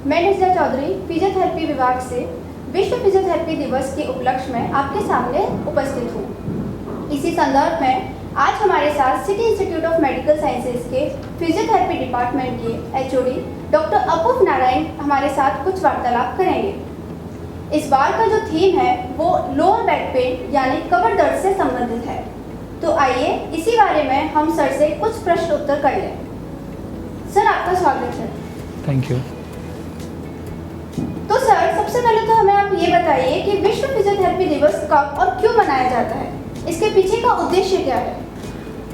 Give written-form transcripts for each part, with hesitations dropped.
मैं निशा चौधरी फिजियोथेरेपी विभाग से विश्व फिजियोथेरेपी दिवस के उपलक्ष्य में आपके सामने उपस्थित हूँ। इसी संदर्भ में आज हमारे साथ city institute of medical sciences के फिजियोथेरेपी डिपार्टमेंट के एचओडी डॉक्टर अपूर्व नारायण हमारे साथ कुछ वार्तालाप करेंगे। इस बार का जो थीम है वो लोअर बैक पेन यानी कमर दर्द से संबंधित है। तो आइए इसी बारे में हम सर से कुछ प्रश्न उत्तर कर लें। सर, आपका स्वागत है। Thank you. तो सर, सबसे पहले तो हमें आप ये बताइए कि विश्व फिजियोथेरेपी दिवस कब और क्यों मनाया जाता है, इसके पीछे का उद्देश्य क्या है?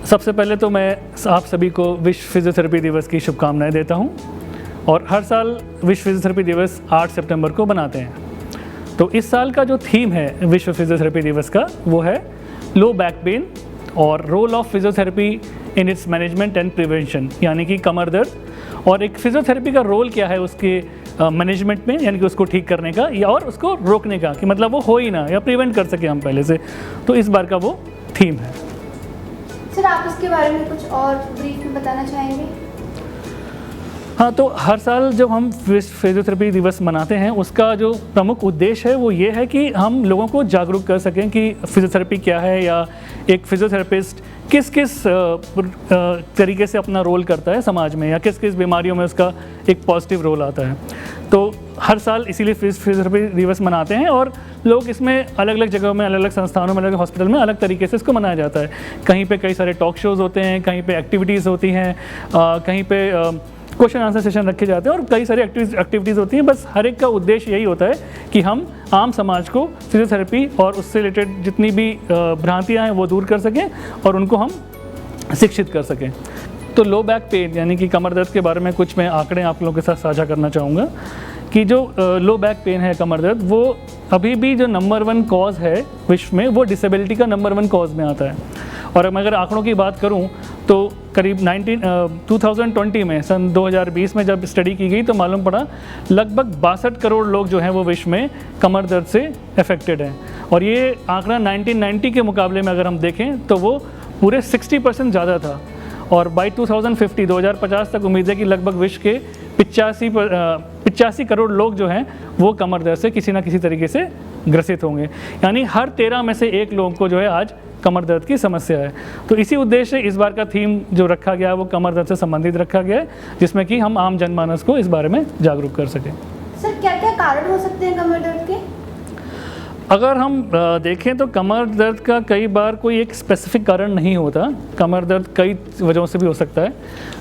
सबसे पहले तो मैं आप सभी को विश्व फिजियोथेरेपी दिवस की शुभकामनाएं देता हूं और हर साल विश्व फिजियोथेरेपी दिवस 8 सितंबर को बनाते हैं। तो इस साल का जो थीम है विश्व फिजियोथेरेपी दिवस का वो है लो बैक पेन और role of physiotherapy in its management and prevention, यानी कि कमर दर्द और एक फिजियोथेरेपी का रोल क्या है उसके मैनेजमेंट में, यानी कि उसको ठीक करने का या और उसको रोकने का कि मतलब वो हो ही ना या प्रिवेंट कर सके हम पहले से। तो इस बार का वो थीम है। सर, आप इसके बारे में कुछ और ब्रीफ में बताना चाहेंगे? हाँ, तो हर साल जब हम विश्व फिजियोथेरेपी दिवस मनाते हैं उसका जो प्रमुख उद्देश्य है वो ये है कि हम लोगों को जागरूक कर सकें कि फिजियोथेरेपी क्या है या एक फिजियोथेरेपिस्ट किस किस तरीके से अपना रोल करता है समाज में या किस किस बीमारियों में उसका एक पॉजिटिव रोल आता है। तो हर साल इसीलिए फिजियोथेरेपी दिवस मनाते हैं और लोग इसमें अलग अलग जगहों में, अलग अलग संस्थानों में, अलग हॉस्पिटल में अलग तरीके से इसको मनाया जाता है। कहीं पे कई सारे टॉक शोज़ होते हैं, कहीं पे एक्टिविटीज़ होती हैं, कहीं पे क्वेश्चन आंसर सेशन रखे जाते हैं और कई सारी एक्टिविटीज़ होती हैं। बस हर एक का उद्देश्य यही होता है कि हम आम समाज को फिजियोथेरेपी और उससे रिलेटेड जितनी भी भ्रांतियाँ हैं वो दूर कर सकें और उनको हम शिक्षित कर सकें। तो लो बैक पेन यानी कि कमर दर्द के बारे में कुछ मैं आंकड़े आप लोगों के साथ साझा करना चाहूँगा कि जो लो बैक पेन है, कमर दर्द, वो अभी भी जो नंबर 1 कॉज है विश्व में, वो डिसेबिलिटी का नंबर 1 कॉज में आता है। और मैं अगर आंकड़ों की बात करूं तो करीब 2020 में, सन 2020 में जब स्टडी की गई तो मालूम पड़ा लगभग 62 करोड़ लोग जो हैं वो विश्व में कमर दर्द से अफेक्टेड हैं। और ये आंकड़ा 1990 के मुकाबले में अगर हम देखें तो वो पूरे 60% ज़्यादा था। और बाई 2050 तक उम्मीद है कि लगभग विश्व के 85 करोड़ लोग जो हैं वो कमर दर्द से किसी ना किसी तरीके से ग्रसित होंगे। यानी हर 13 में से 1 लोगों को जो है आज कमर दर्द की समस्या है। तो इसी उद्देश्य से इस बार का थीम जो रखा गया है वो कमर दर्द से संबंधित रखा गया है, जिसमें कि हम आम जनमानस को इस बारे में जागरूक कर सकें। सर, क्या क्या कारण हो सकते हैं कमर दर्द के? अगर हम देखें तो कमर दर्द का कई बार कोई एक स्पेसिफिक कारण नहीं होता। कमर दर्द कई वजहों से भी हो सकता है।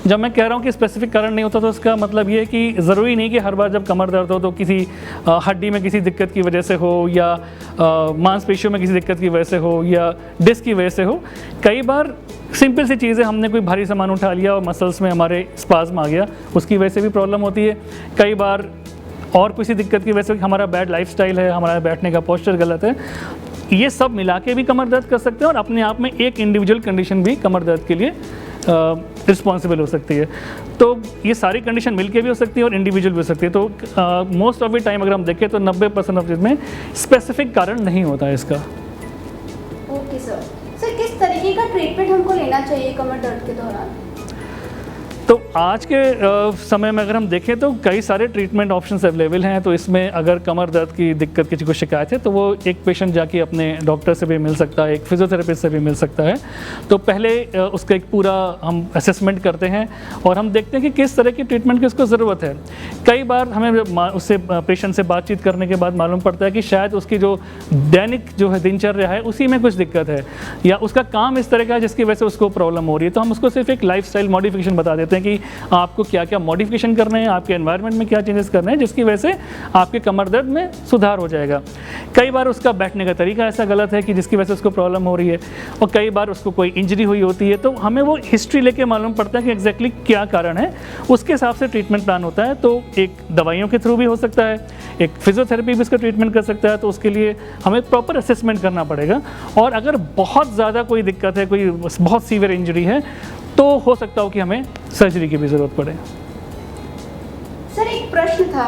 जब मैं कह रहा हूँ कि स्पेसिफिक कारण नहीं होता तो उसका मतलब ये है कि ज़रूरी नहीं कि हर बार जब कमर दर्द हो तो किसी हड्डी में किसी दिक्कत की वजह से हो या मांसपेशियों में किसी दिक्कत की वजह से हो या डिस्क की वजह से हो। कई बार सिंपल सी चीज़ें, हमने कोई भारी सामान उठा लिया और मसल्स में हमारे स्पाज्म आ गया, उसकी वजह से भी प्रॉब्लम होती है। कई बार और किसी दिक्कत की वजह से हमारा बैड लाइफस्टाइल है, हमारा बैठने का पोस्चर गलत है, ये सब मिला के भी कमर दर्द कर सकते हैं और अपने आप में एक इंडिविजुअल कंडीशन भी कमर दर्द के लिए रिस्पॉन्सिबल हो सकती है। तो ये सारी कंडीशन मिलके भी हो सकती है और इंडिविजुअल भी हो सकती है। तो मोस्ट ऑफ द टाइम अगर हम देखें तो 90% ऑफ में स्पेसिफिक कारण नहीं होता है इसका। Okay sir. सर, किस तरीके का ट्रीटमेंट हमको लेना चाहिए कमर दर्द के दौरान? तो आज के समय में अगर हम देखें तो कई सारे ट्रीटमेंट ऑप्शंस अवेलेबल हैं। तो इसमें अगर कमर दर्द की दिक्कत किसी को शिकायत है तो वो एक पेशेंट जाके अपने डॉक्टर से भी मिल सकता है, एक फिजियोथेरेपिस्ट से भी मिल सकता है। तो पहले उसका एक पूरा हम असेसमेंट करते हैं और हम देखते हैं कि किस तरह की ट्रीटमेंट की उसको ज़रूरत है। कई बार हमें उससे पेशेंट से बातचीत करने के बाद मालूम पड़ता है कि शायद उसकी जो दैनिक जो है दिनचर्या है उसी में कुछ दिक्कत है या उसका काम इस तरह का है जिसकी वजह से उसको प्रॉब्लम हो रही है। तो हम उसको सिर्फ एक लाइफस्टाइल मॉडिफिकेशन बता देते हैं कि आपको क्या क्या मॉडिफिकेशन करने हैं, आपके एनवायरनमेंट में क्या चेंजेस करने हैं, जिसकी वजह से आपके कमर दर्द में सुधार हो जाएगा। कई बार उसका बैठने का तरीका ऐसा गलत है कि जिसकी वजह से उसको प्रॉब्लम हो रही है और कई बार उसको कोई इंजरी हुई होती है। तो हमें वो हिस्ट्री लेके मालूम पड़ता है कि एग्जैक्टली क्या कारण है, उसके हिसाब से ट्रीटमेंट प्लान होता है। तो एक दवाइयों के थ्रू भी हो सकता है, एक फिजियोथेरेपी भी इसका ट्रीटमेंट कर सकता है। तो उसके लिए हमें प्रॉपर असेसमेंट करना पड़ेगा और अगर बहुत ज़्यादा कोई दिक्कत है, कोई बहुत सीवियर इंजरी है, तो हो सकता हो कि हमें सर्जरी की भी ज़रूरत पड़े। सर, एक प्रश्न था,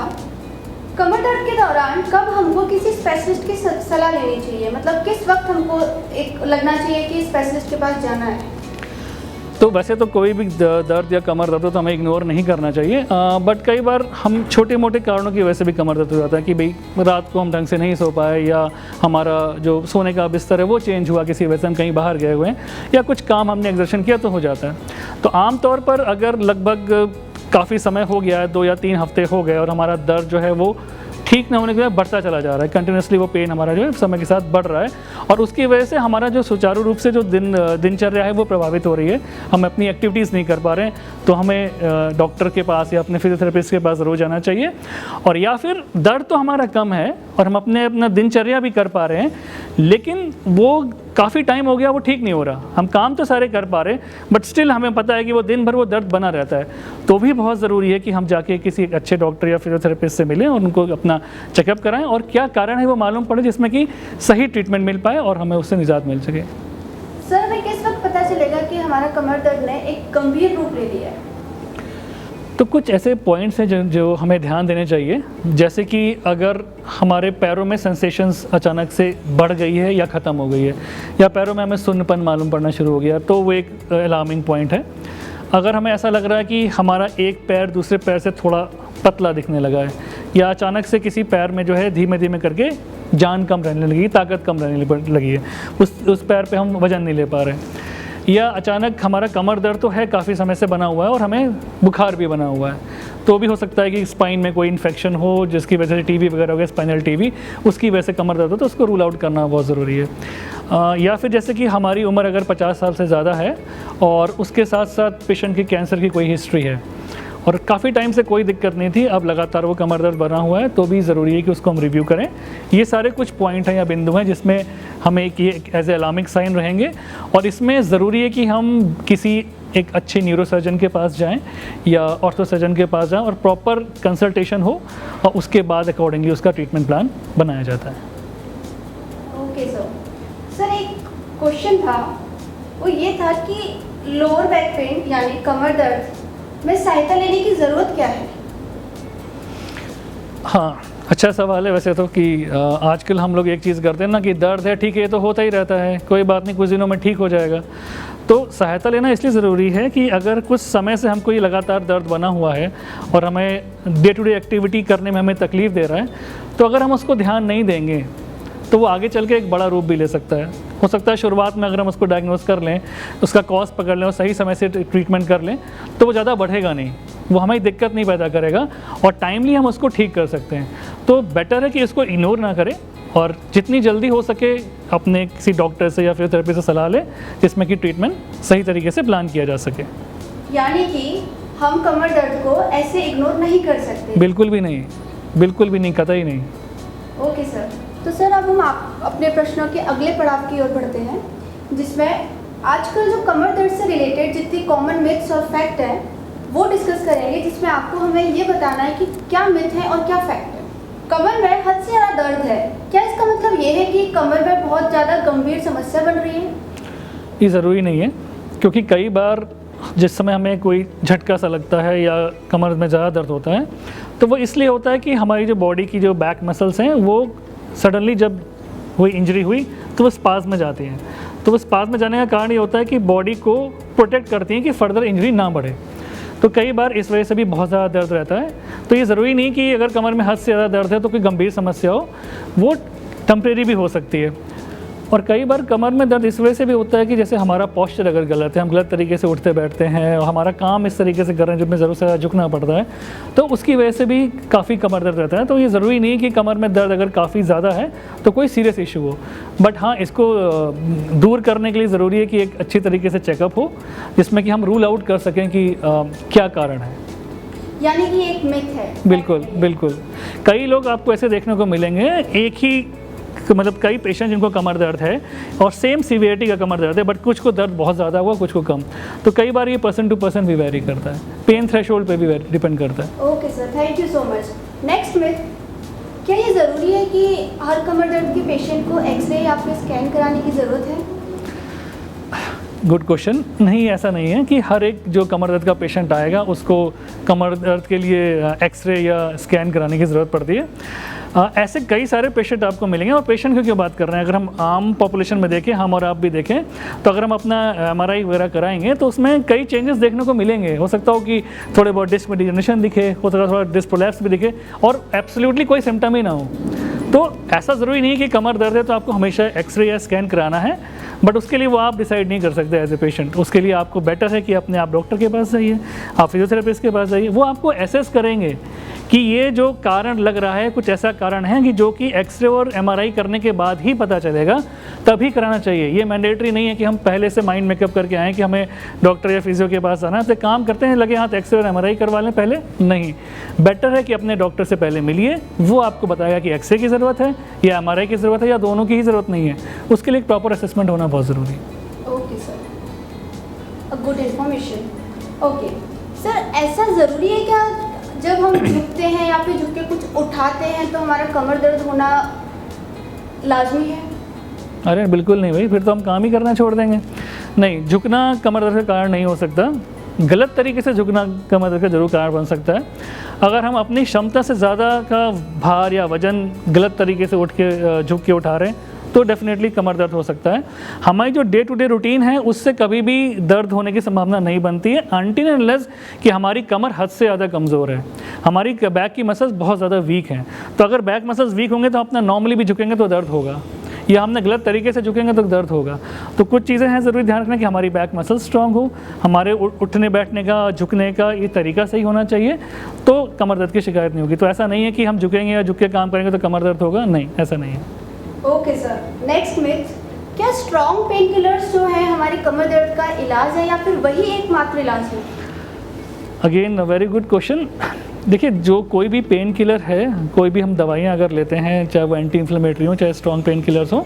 कमर दर्द के दौरान कब हमको किसी स्पेशलिस्ट की सलाह लेनी चाहिए? मतलब किस वक्त हमको एक लगना चाहिए कि स्पेशलिस्ट के पास जाना है? तो वैसे तो कोई भी दर्द या कमर दर्द हो तो हमें इग्नोर नहीं करना चाहिए, बट कई बार हम छोटे मोटे कारणों की वजह से भी कमर दर्द हो जाता है कि भाई रात को हम ढंग से नहीं सो पाए या हमारा जो सोने का बिस्तर है वो चेंज हुआ, किसी वजह से हम कहीं बाहर गए हुए हैं या कुछ काम हमने एग्जर्शन किया तो हो जाता है। तो आम तौर पर अगर लगभग काफ़ी समय हो गया है, 2 या 3 हफ्ते हो गए और हमारा दर्द जो है वो ठीक ना होने के बाद बढ़ता चला जा रहा है, कंटिन्यूसली वो पेन हमारा जो है समय के साथ बढ़ रहा है और उसकी वजह से हमारा जो सुचारू रूप से जो दिनचर्या है वो प्रभावित हो रही है, हम अपनी एक्टिविटीज़ नहीं कर पा रहे हैं, तो हमें डॉक्टर के पास या अपने फिजियोथेरेपिस्ट के पास रोज़ जाना चाहिए। और या फिर दर्द तो हमारा कम है और हम अपना दिनचर्या भी कर पा रहे हैं, लेकिन वो काफ़ी टाइम हो गया वो ठीक नहीं हो रहा, हम काम तो सारे कर पा रहे हैं बट स्टिल हमें पता है कि वो दिन भर वो दर्द बना रहता है, तो भी बहुत ज़रूरी है कि हम जाके किसी अच्छे डॉक्टर या फिजियोथेरेपिस्ट से मिलें और उनको अपना चेकअप कराएं और क्या कारण है वो मालूम पड़े, जिसमें कि सही ट्रीटमेंट मिल पाए और हमें उससे निजात मिल सके। सर हमें किस वक्त पता चलेगा कि हमारा कमर दर्द ने एक गंभीर रूप ले लिया है? तो कुछ ऐसे पॉइंट्स हैं जो हमें ध्यान देने चाहिए, जैसे कि अगर हमारे पैरों में सेंसेशंस अचानक से बढ़ गई है या ख़त्म हो गई है या पैरों में हमें सुन्नपन मालूम पड़ना शुरू हो गया, तो वो एक अलार्मिंग पॉइंट है। अगर हमें ऐसा लग रहा है कि हमारा एक पैर दूसरे पैर से थोड़ा पतला दिखने लगा है या अचानक से किसी पैर में जो है धीमे धीमे करके जान कम रहने लगी, ताकत कम रहने लगी है, उस पैर पे हम वज़न नहीं ले पा रहे हैं, या अचानक हमारा कमर दर्द तो है काफ़ी समय से बना हुआ है और हमें बुखार भी बना हुआ है, तो भी हो सकता है कि स्पाइन में कोई इन्फेक्शन हो जिसकी वजह से टीबी वगैरह हो गया, स्पाइनल टीबी, उसकी वजह से कमर दर्द हो, तो उसको रूल आउट करना बहुत ज़रूरी है। या फिर जैसे कि हमारी उम्र अगर 50 साल से ज़्यादा है और उसके साथ साथ पेशेंट की कैंसर की कोई हिस्ट्री है और काफ़ी टाइम से कोई दिक्कत नहीं थी, अब लगातार वो कमर दर्द बना हुआ है, तो भी ज़रूरी है कि उसको हम रिव्यू करें। ये सारे कुछ पॉइंट हैं या बिंदु हैं जिसमें हमें कि एज ए अलार्मिंग साइन रहेंगे और इसमें ज़रूरी है कि हम किसी एक अच्छे न्यूरोसर्जन के पास जाएं या ऑर्थोसर्जन के पास जाएं और प्रॉपर कंसल्टेशन हो और उसके बाद अकॉर्डिंगली उसका ट्रीटमेंट प्लान बनाया जाता है। ओके सर एक क्वेश्चन था, वो ये था कि लोअर बैक पेन यानी कमर दर्द में सहायता लेने की ज़रूरत क्या है? हाँ, अच्छा सवाल है वैसे तो कि आजकल हम लोग एक चीज़ करते हैं ना कि दर्द है ठीक है, ये तो होता ही रहता है, कोई बात नहीं, कुछ दिनों में ठीक हो जाएगा। तो सहायता लेना इसलिए ज़रूरी है कि अगर कुछ समय से हमको ये लगातार दर्द बना हुआ है और हमें डे टू डे एक्टिविटी करने में हमें तकलीफ़ दे रहा है, तो अगर हम उसको ध्यान नहीं देंगे तो वो आगे चल के एक बड़ा रूप भी ले सकता है। हो सकता है शुरुआत में अगर हम उसको डायग्नोस कर लें, उसका कॉज पकड़ लें और सही समय से ट्रीटमेंट कर लें, तो वो ज़्यादा बढ़ेगा नहीं, वो हमें दिक्कत नहीं पैदा करेगा और टाइमली हम उसको ठीक कर सकते हैं। तो बेटर है कि इसको इग्नोर ना करें और जितनी जल्दी हो सके अपने किसी डॉक्टर से या फिजियोथेरेपी से सलाह लें, जिसमें कि ट्रीटमेंट सही तरीके से प्लान किया जा सके। यानी कि हम कमर दर्द को ऐसे इग्नोर नहीं कर सकते? बिल्कुल भी नहीं, बिल्कुल भी नहीं, कतई नहीं। ओके सर, तो सर अब हम अपने प्रश्नों के अगले पड़ाव की ओर बढ़ते हैं, जिसमें आजकल जो कमर दर्द से रिलेटेड जितनी कॉमन मिथ्स और फैक्ट हैं वो डिस्कस करेंगे, जिसमें आपको हमें ये बताना है कि क्या मिथ है और क्या फैक्ट है। कमर में हद से ज़्यादा दर्द है, क्या इसका मतलब ये है कि कमर में बहुत ज़्यादा गंभीर समस्या बन रही है? ये ज़रूरी नहीं है, क्योंकि कई बार जिस समय हमें कोई झटका सा लगता है या कमर में ज़्यादा दर्द होता है, तो वो इसलिए होता है कि हमारी जो बॉडी की जो बैक मसल्स हैं वो सडनली जब कोई इंजरी हुई तो वो स्पाज़ में जाती हैं। तो वो स्पाज़ में जाने का कारण ये होता है कि बॉडी को प्रोटेक्ट करती हैं कि फर्दर इंजरी ना बढ़े। तो कई बार इस वजह से भी बहुत ज़्यादा दर्द रहता है। तो ये ज़रूरी नहीं कि अगर कमर में हद से ज़्यादा दर्द है तो कोई गंभीर समस्या हो, वो टेम्परेरी भी हो सकती है। और कई बार कमर में दर्द इस वजह से भी होता है कि जैसे हमारा पोस्चर अगर गलत है, हम गलत तरीके से उठते बैठते हैं और हमारा काम इस तरीके से कर रहे हैं जिसमें ज़रूर से झुकना पड़ता है, तो उसकी वजह से भी काफ़ी कमर दर्द रहता है। तो ये ज़रूरी नहीं कि कमर में दर्द अगर काफ़ी ज़्यादा है तो कोई सीरियस इशू हो, बट हाँ, इसको दूर करने के लिए ज़रूरी है कि एक अच्छी तरीके से चेकअप हो, जिसमें कि हम रूल आउट कर सकें कि क्या कारण है। यानी कि एक मिथ है? बिल्कुल बिल्कुल। कई लोग आपको ऐसे देखने को मिलेंगे, एक ही मतलब कई पेशेंट जिनको कमर दर्द है और सेम सीवियरिटी का कमर दर्द है, बट कुछ को दर्द बहुत ज़्यादा हुआ, कुछ को कम। तो कई बार ये पर्सन टू पर्सन भी वेरी करता है, पेन थ्रेशोल्ड पे भी डिपेंड करता है। Okay sir, thank you so much. Next myth, क्या ये ज़रूरी है कि हर कमर दर्द के पेशेंट को एक्सरे या फिर स्कैन कराने की ज़रूरत है? Good question. नहीं, ऐसा नहीं है कि हर एक जो कमर दर्द का पेशेंट आएगा उसको कमर दर्द के लिए एक्सरे या स्कैन कराने की ज़रूरत पड़ती है। ऐसे कई सारे पेशेंट आपको मिलेंगे। और पेशेंट की क्यों बात कर रहे हैं, अगर हम आम पॉपुलेशन में देखें, हम और आप भी देखें, तो अगर हम अपना MRI वगैरह कराएंगे तो उसमें कई चेंजेस देखने को मिलेंगे। हो सकता हो कि थोड़े बहुत डिस्क में डिजनरेशन दिखे, हो सकता है थोड़ा डिस्क प्रोलैप्स भी दिखे, और एब्सोल्युटली कोई सिम्टम ही ना हो। तो ऐसा ज़रूरी नहीं है कि कमर दर्द है तो आपको हमेशा एक्सरे या स्कैन कराना है, बट उसके लिए वो आप डिसाइड नहीं कर सकते एज ए पेशेंट। उसके लिए आपको बेटर है कि अपने आप डॉक्टर के पास जाइए, आप फिजियोथेरेपिस्ट के पास जाइए, वो आपको एसेस करेंगे कि ये जो कारण लग रहा है कुछ ऐसा कारण है कि जो कि एक्सरे और MRI करने के बाद ही पता चलेगा, तभी कराना चाहिए। ये मैंडेटरी नहीं है कि हम पहले से माइंड मेकअप करके आएँ कि हमें डॉक्टर या फिजियो के पास आना है, तो काम करते हैं लगे हाथ एक्सरे और MRI करवा लें पहले। नहीं, बेटर है कि अपने डॉक्टर से पहले मिलिए, वो आपको बताएगा कि एक्सरे की ज़रूरत है या MRI की ज़रूरत है या दोनों की ही ज़रूरत नहीं है। उसके लिए एक प्रॉपर असेसमेंट होना बहुत ज़रूरी है। Okay sir, a good information. Okay sir, ऐसा ज़रूरी है क्या जब हम झुकते हैं या फिर झुक के कुछ उठाते हैं तो हमारा कमर दर्द होना लाजमी है? अरे बिल्कुल नहीं भाई, फिर तो हम काम ही करना छोड़ देंगे। नहीं, झुकना कमर दर्द का कारण नहीं हो सकता। गलत तरीके से झुकना कमर दर्द का जरूर कारण बन सकता है। अगर हम अपनी क्षमता से ज़्यादा का भार या वजन गलत तरीके से उठ के झुक के उठा रहे हैं तो डेफिनेटली कमर दर्द हो सकता है। हमारी जो डे टू डे रूटीन है उससे कभी भी दर्द होने की संभावना नहीं बनती है, अनटिल एंड अनलेस कि हमारी कमर हद से ज़्यादा कमज़ोर है, हमारी बैक की मसल्स बहुत ज़्यादा वीक हैं। तो अगर बैक मसल्स वीक होंगे तो अपना नॉर्मली भी झुकेंगे तो दर्द होगा, या हमने गलत तरीके से झुकेंगे तो दर्द होगा। तो कुछ चीज़ें हैं ज़रूरी ध्यान रखना कि हमारी बैक मसल स्ट्रांग हो, हमारे उठने बैठने का झुकने का ये तरीका सही होना चाहिए, तो कमर दर्द की शिकायत नहीं होगी। तो ऐसा नहीं है कि हम झुकेंगे या झुक के काम करेंगे तो कमर दर्द होगा, नहीं, ऐसा नहीं है। ओके सर, नेक्स्ट मिथ, क्या स्ट्रॉन्ग पेन किलर्स जो है हमारी कमर दर्द का इलाज है या फिर वही एकमात्र इलाज है? Again very good question. देखिए, जो कोई भी पेन किलर है, कोई भी हम दवाइयाँ अगर लेते हैं, चाहे वो एंटी इन्फ्लेमेटरी हो चाहे स्ट्रॉन्ग पेन किलर्स हो,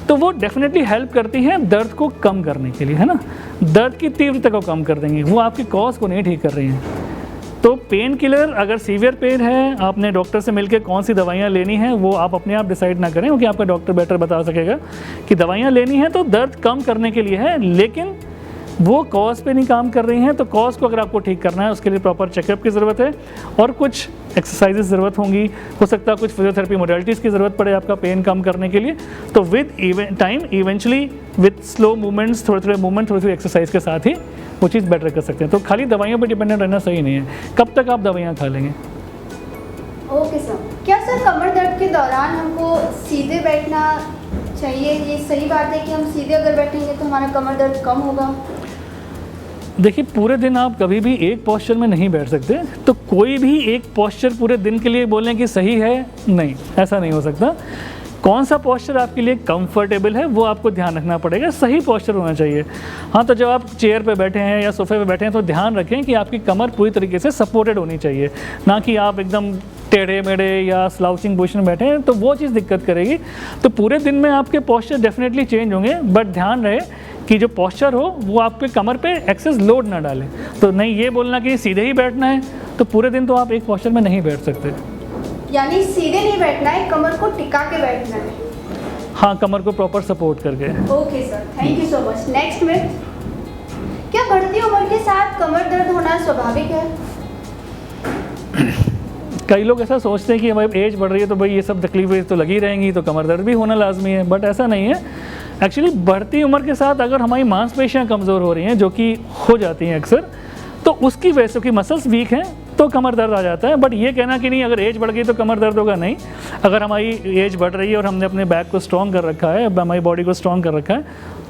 तो वो डेफिनेटली हेल्प करती हैं दर्द को कम करने के लिए, है ना। दर्द की तीव्रता को कम कर देंगी, वो आपकी कॉज को नहीं ठीक कर रही हैं। तो पेन किलर अगर सीवियर पेन है, आपने डॉक्टर से मिलकर कौन सी दवाइयाँ लेनी हैं वो आप अपने आप डिसाइड ना करें, क्योंकि आपका डॉक्टर बेटर बता सकेगा कि दवाइयाँ लेनी है तो दर्द कम करने के लिए है, लेकिन वो कॉज पे नहीं काम कर रही हैं। तो कॉज को अगर आपको ठीक करना है उसके लिए प्रॉपर चेकअप की ज़रूरत है और कुछ एक्सरसाइजेज ज़रूरत होंगी, हो सकता है कुछ फिजियोथेरेपी मोडालिटीज़ की ज़रूरत पड़े आपका पेन कम करने के लिए। तो with time eventually with slow movements, थोड़े मूवमेंट, थोड़ी एक्सरसाइज के साथ ही वो चीज़ बेटर कर सकते हैं। तो खाली दवाइयों पर डिपेंडेंट रहना सही नहीं है। कब तक आप दवाइयाँ खा लेंगे? ओके सर, क्या सर कमर दर्द के दौरान हमको सीधे बैठना चाहिए? ये सही बात है कि हम सीधे अगर बैठेंगे तो हमारा कमर दर्द कम होगा? देखिए, पूरे दिन आप कभी भी एक पोस्चर में नहीं बैठ सकते, तो कोई भी एक पोस्चर पूरे दिन के लिए बोलें कि सही है, नहीं, ऐसा नहीं हो सकता। कौन सा पोस्चर आपके लिए कंफर्टेबल है वो आपको ध्यान रखना पड़ेगा, सही पोस्चर होना चाहिए। हाँ, तो जब आप चेयर पे बैठे हैं या सोफे पे बैठे हैं तो ध्यान रखें कि आपकी कमर पूरी तरीके से सपोर्टेड होनी चाहिए, ना कि आप एकदम टेढ़े मेढ़े या स्लाउचिंग पोजिशन में बैठे हैं, तो वो चीज़ दिक्कत करेगी। तो पूरे दिन में आपके पोस्चर डेफिनेटली चेंज होंगे, बट ध्यान रहे कि जो पोस्चर हो वो आपके कमर पे एक्सेस लोड ना डाले। तो नहीं ये बोलना कि सीधे ही बैठना है, तो पूरे दिन तो आप एक पोस्चर में नहीं बैठ सकते। यानी सीधे नहीं बैठना है, कमर को टिका के बैठना है। हाँ, कमर को प्रॉपर सपोर्ट करके। Okay sir, thank you so much. Next myth, क्या बढ़ती उम्र के साथ कमर दर्द होना स्वाभाविक है? कई लोग ऐसा सोचते हैं कि हमारी एज बढ़ रही है तो भाई ये सब तकलीफें तो लगी रहेंगी, तो कमर दर्द भी होना लाजमी है, बट ऐसा नहीं है। एक्चुअली बढ़ती उम्र के साथ अगर हमारी मांसपेशियां कमज़ोर हो रही हैं, जो कि हो जाती हैं अक्सर, तो उसकी वजह से कि मसल्स वीक हैं तो कमर दर्द आ जाता है। बट ये कहना कि नहीं अगर एज बढ़ गई तो कमर दर्द होगा, नहीं। अगर हमारी एज बढ़ रही है और हमने अपने बैक को स्ट्रॉन्ग कर रखा है, हमारी बॉडी को स्ट्रॉन्ग कर रखा है,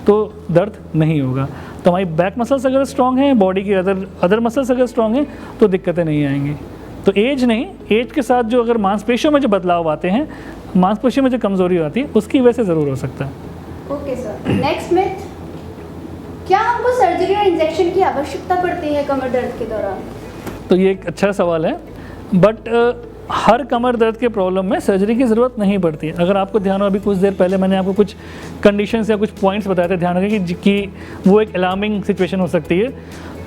तो दर्द नहीं होगा। तो हमारी बैक मसल्स अगर स्ट्रॉन्ग हैं, बॉडी की अदर मसल्स अगर स्ट्रॉन्ग हैं, तो दिक्कतें नहीं आएंगी। तो एज नहीं, एज के साथ जो अगर मांसपेशियों में जो बदलाव आते हैं, मांसपेशियों में जो कमज़ोरी आती है, उसकी वजह से ज़रूर हो सकता है। ओके सर, नेक्स्ट मिथ, क्या हमको सर्जरी और इंजेक्शन की आवश्यकता पड़ती है कमर दर्द के दौरान? तो ये एक अच्छा सवाल है, बट हर कमर दर्द के प्रॉब्लम में सर्जरी की ज़रूरत नहीं पड़ती है। अगर आपको ध्यान हो, अभी कुछ देर पहले मैंने आपको कुछ कंडीशंस या कुछ पॉइंट्स बताए थे, ध्यान रखें कि वो एक अलार्मिंग सिचुएशन हो सकती है।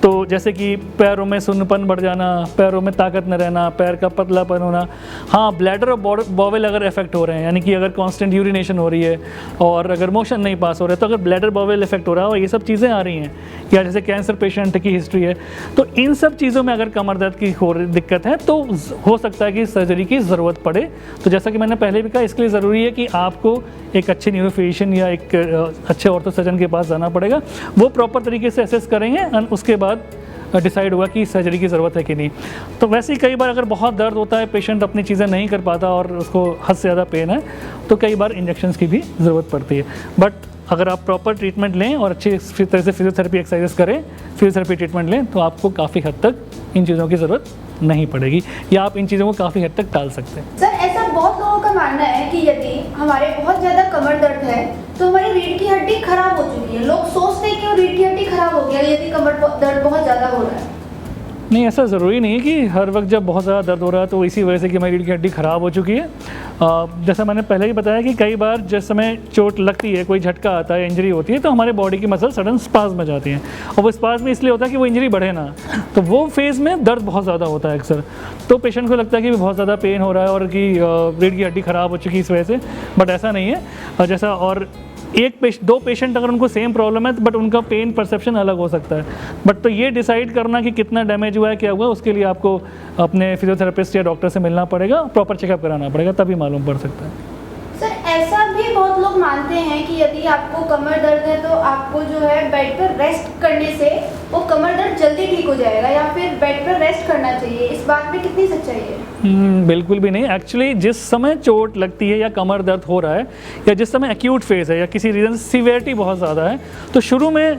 तो जैसे कि पैरों में सुन्नपन बढ़ जाना, पैरों में ताकत न रहना, पैर का पतलापन होना। हाँ, ब्लैडर और बॉवेल अगर इफेक्ट हो रहे हैं, यानी कि अगर कांस्टेंट यूरिनेशन हो रही है और अगर मोशन नहीं पास हो रहा है, तो अगर ब्लैडर बॉवेल इफेक्ट हो रहा है और ये सब चीज़ें आ रही हैं, या जैसे कैंसर पेशेंट की हिस्ट्री है, तो इन सब चीज़ों में अगर कमर दर्द की दिक्कत है तो हो सकता है कि सर्जरी की ज़रूरत पड़े। तो जैसा कि मैंने पहले भी कहा, इसके लिए ज़रूरी है कि आपको एक अच्छे न्यूरोफिजिशियन या एक अच्छे ऑर्थो सर्जन के पास जाना पड़ेगा। वो प्रॉपर तरीके से असेस करेंगे और उसके बाद डिसाइड होगा कि सर्जरी की ज़रूरत है कि नहीं। तो वैसे ही कई बार अगर बहुत दर्द होता है, पेशेंट अपनी चीज़ें नहीं कर पाता और उसको हद से ज़्यादा पेन है, तो कई बार इंजेक्शंस की भी ज़रूरत पड़ती है। बट अगर आप प्रॉपर ट्रीटमेंट लें और अच्छी तरह से फिजियोथेरेपी एक्सरसाइज करें, फिजियोथेरेपी ट्रीटमेंट लें, तो आपको काफ़ी हद तक इन चीज़ों की ज़रूरत नहीं पड़ेगी, या आप इन चीज़ों को काफ़ी हद तक टाल सकते हैं। सर, ऐसा बहुत लोगों का मानना है कि यदि हमारे बहुत ज़्यादा कमर दर्द है तो हमारी रीढ़ की हड्डी खराब हो चुकी है। लोग सोचते हैं कि वो रीढ़ की हड्डी खराब हो गया यदि कमर दर्द बहुत ज़्यादा हो रहा है। नहीं, ऐसा ज़रूरी नहीं है कि हर वक्त जब बहुत ज़्यादा दर्द हो रहा है तो इसी वजह से कि हमारी रीढ़ की हड्डी ख़राब हो चुकी है। जैसा मैंने पहले ही बताया कि कई बार जिस समय चोट लगती है, कोई झटका आता है, इंजरी होती है, तो हमारे बॉडी की मसल सडन स्पाज़म में जाती हैं, और वो स्पाज़म इसलिए होता है कि वो इंजरी बढ़े ना, तो वो फेज़ में दर्द बहुत ज़्यादा होता है अक्सर। तो पेशेंट को लगता है कि बहुत ज़्यादा पेन हो रहा है और कि रीढ़ की हड्डी ख़राब हो चुकी है इस वजह से, बट ऐसा नहीं है। जैसा और दो पेशेंट अगर उनको सेम प्रॉब्लम है, बट उनका पेन परसेप्शन अलग हो सकता है। बट तो ये डिसाइड करना कि कितना डैमेज हुआ है, क्या हुआ, उसके लिए आपको अपने फिजियोथेरेपिस्ट या डॉक्टर से मिलना पड़ेगा, प्रॉपर चेकअप कराना पड़ेगा, तभी मालूम पड़ सकता है। सर, ऐसा भी बहुत लोग मानते हैं कि यदि आपको कमर दर्द है तो आपको जो है बेड पर रेस्ट करने से वो कमर दर्द जल्दी ठीक हो जाएगा, या फिर बेड पर रेस्ट करना चाहिए। इस बात में कितनी सच्चाई है? बिल्कुल भी नहीं। एक्चुअली जिस समय चोट लगती है या कमर दर्द हो रहा है, या जिस समय एक्यूट फेज़ है या किसी रीज़न से सीवियरिटी बहुत ज़्यादा है, तो शुरू में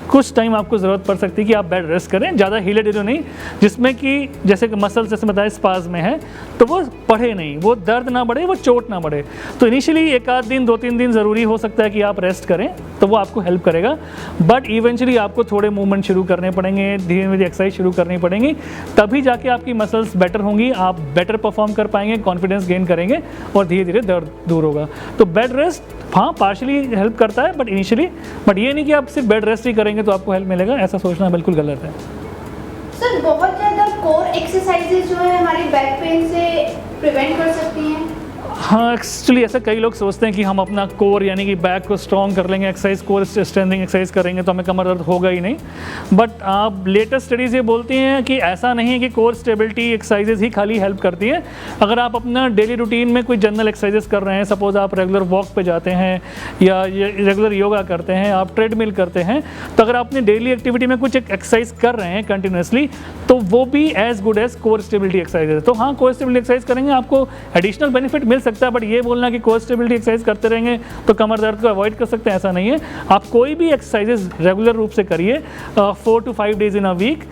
कुछ टाइम आपको ज़रूरत पड़ सकती है कि आप बेड रेस्ट करें, ज़्यादा हिले डुले नहीं, जिसमें कि जैसे कि मसल जैसे बताया स्पाज़म में है, तो वो बढ़े नहीं, वो दर्द ना बढ़े, वो चोट ना बढ़े। तो इनिशियली एक आध दिन, 2-3 दिन ज़रूरी हो सकता है कि आप रेस्ट करें, तो वो आपको हेल्प करेगा। बट इवेंचुअली आपको थोड़े मूवमेंट शुरू करने पड़ेंगे, धीरे धीरे एक्सरसाइज शुरू करनी पड़ेंगी, तभी जाके आपकी मसल्स बेटर होंगी, आप बेटर परफॉर्म कर पाएंगे, कॉन्फिडेंस गेन करेंगे और धीरे धीरे दर्द दूर होगा। तो बेड रेस्ट हाँ पार्शली हेल्प करता है, बट इनिशियली, बट ये नहीं कि आप सिर्फ बेड रेस्ट ही करेंगे तो आपको हेल्प मिलेगा, ऐसा सोचना बिल्कुल गलत है। सर, बहुत ज़्यादा कोर एक्सरसाइजेज जो है हमारी बैक पेन से प्रिवेंट कर सकती हैं। हाँ, एक्चुअली ऐसा कई लोग सोचते हैं कि हम अपना कोर यानी कि बैक को स्ट्रॉन्ग कर लेंगे, एक्सरसाइज कोर स्ट्रेंथनिंग एक्सरसाइज करेंगे तो हमें कमर दर्द होगा ही नहीं। बट आप लेटेस्ट स्टडीज़ ये बोलती हैं कि ऐसा नहीं है कि कोर स्टेबिलिटी एक्सरसाइजेज ही खाली हेल्प करती हैं। अगर आप अपना डेली रूटीन में कोई जनरल एक्सरसाइजेज कर रहे हैं, सपोज आप रेगुलर वॉक पे जाते हैं या रेगुलर योगा करते हैं, आप ट्रेडमिल करते हैं, तो अगर आप अपनी डेली एक्टिविटी में कुछ एक्सरसाइज कर रहे हैं कंटिन्यूसली, तो वो भी as good as core stability exercise है। तो हाँ, कोर स्टेबिलिटी एक्सरसाइज करेंगे आपको एडिशनल बेनिफिट मिल सकता है, बट ये बोलना कि कोर स्टेबिलिटी एक्सरसाइज करते रहेंगे तो कमर दर्द को अवॉइड कर सकते हैं, ऐसा नहीं है। आप कोई भी एक्सरसाइजेज रेगुलर रूप से करिए 4 to 5 days in a week,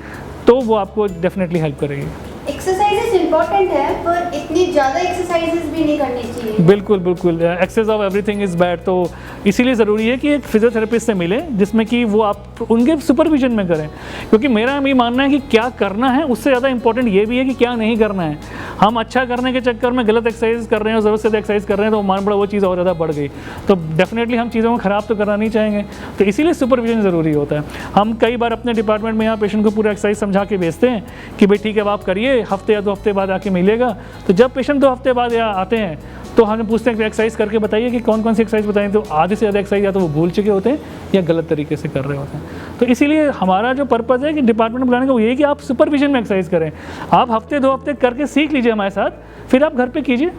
तो वो आपको डेफिनेटली हेल्प करेगी। एक्सरसाइजेस इंपॉर्टेंट है, पर इतनी ज़्यादा एक्सरसाइजेस भी नहीं करनी चाहिए। बिल्कुल बिल्कुल, excess of everything is bad. तो इसीलिए ज़रूरी है कि एक फिजियोथेरेपिस्ट से मिलें जिसमें कि वो आप उनके सुपरविजन में करें, क्योंकि मेरा ये मानना है कि क्या करना है उससे ज़्यादा इंपॉर्टेंट ये भी है कि क्या नहीं करना है। हम अच्छा करने के चक्कर में गलत एक्सरसाइज कर रहे हैं और ज़रूरत से ज़्यादा एक्सरसाइज कर रहे हैं, तो मान पड़ा वो चीज़ और ज़्यादा बढ़ गई, तो डेफिनेटली हम चीज़ों को ख़राब तो करना नहीं चाहेंगे। तो इसीलिए सुपरविजन ज़रूरी होता है। हम कई बार अपने डिपार्टमेंट में यहाँ पेशेंट को पूरा एक्सरसाइज समझा के भेजते हैं कि भाई ठीक है, अब आप करिए, हफ्ते या 2 हफ्ते बाद आके मिलेगा। तो जब पेशेंट 2 हफ्ते बाद यहाँ आते हैं तो हम पूछते हैं कि एक्सरसाइज करके बताइए कि कौन कौन सी एक्सरसाइज बताएं, तो आधे से ज़्यादा एक्सरसाइज या तो वो भूल चुके होते हैं या गलत तरीके से कर रहे होते हैं। तो इसीलिए हमारा जो पर्पज़ है कि डिपार्टमेंट बुलाने का वो ये कि आप सुपरविजन में एक्सरसाइज करें। आप हफ्ते 2 हफ्ते करके सीख लीजिए हमारे साथ, फिर आप घर पे कीजिए।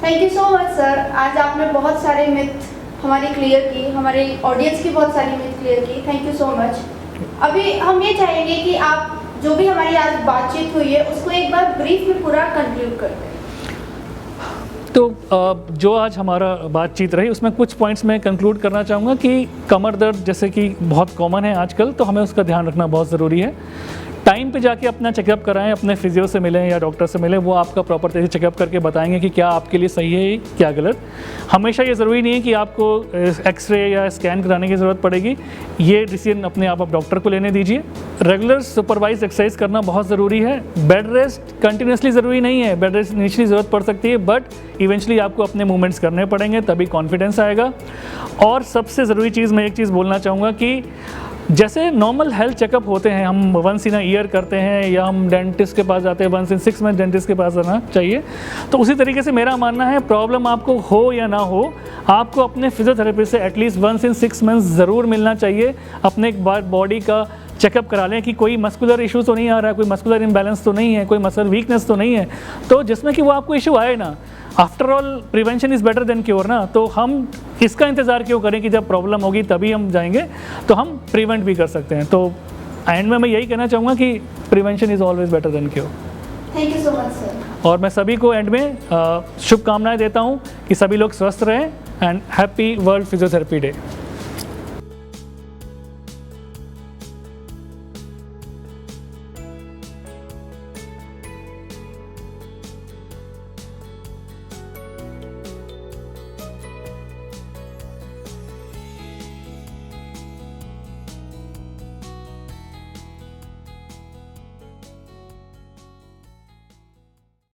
Thank you so much sir, आज आपने बहुत सारे मिथ हमारी क्लियर की, हमारे ऑडियंस की बहुत सारी मिथ क्लियर की। Thank you so much. अभी हम ये चाहेंगे कि आप जो भी हमारी आज बातचीत हुई है उसको एक बार ब्रीफ में पूरा कंक्लूड कर दें। तो जो आज हमारा बातचीत रही उसमें कुछ पॉइंट्स मैं कंक्लूड करना चाहूँगा कि कमर दर्द जैसे कि बहुत कॉमन है आजकल, तो हमें उसका ध्यान रखना बहुत ज़रूरी है। टाइम पे जाके अपना चेकअप कराएं, अपने फिजियो से मिलें या डॉक्टर से मिलें, वो आपका प्रॉपर तरीके से चेकअप करके बताएंगे कि क्या आपके लिए सही है क्या गलत। हमेशा ये ज़रूरी नहीं है कि आपको एक्सरे या स्कैन कराने की ज़रूरत पड़ेगी, ये डिसीजन अपने आप डॉक्टर को लेने दीजिए। रेगुलर सुपरवाइज एक्सरसाइज करना बहुत ज़रूरी है। बेड रेस्ट कंटिन्यूसली ज़रूरी नहीं है, बेड रेस्ट इनिशियली ज़रूरत पड़ सकती है, बट इवेंचुअली आपको अपने मूवमेंट्स करने पड़ेंगे, तभी कॉन्फिडेंस आएगा। और सबसे ज़रूरी चीज़ मैं एक चीज़ बोलना चाहूँगा कि जैसे नॉर्मल हेल्थ चेकअप होते हैं, हम वंस इन अ ईयर करते हैं या हम डेंटिस्ट के पास जाते हैं, वंस इन 6 मंथ डेंटिस्ट के पास जाना चाहिए। तो उसी तरीके से मेरा मानना है, प्रॉब्लम आपको हो या ना हो, आपको अपने फिजियोथेरेपिस्ट से एटलीस्ट वंस इन 6 मंथ्स ज़रूर मिलना चाहिए। अपने एक बार बॉडी का चेकअप करा लें कि कोई मस्कुलर इशू तो नहीं आ रहा है, कोई मस्कुलर इम्बैलेंस तो नहीं है, कोई मसल वीकनेस तो नहीं है, तो जिसमें कि वो आपको इशू आए ना। After all prevention is better than cure ना, तो हम इसका इंतज़ार क्यों करें कि जब प्रॉब्लम होगी तभी हम जाएंगे, तो हम प्रिवेंट भी कर सकते हैं। तो एंड में मैं यही कहना चाहूँगा कि prevention is always better than cure. Thank you so much sir. और मैं सभी को एंड में शुभकामनाएं देता हूँ कि सभी लोग स्वस्थ रहें and happy world physiotherapy day.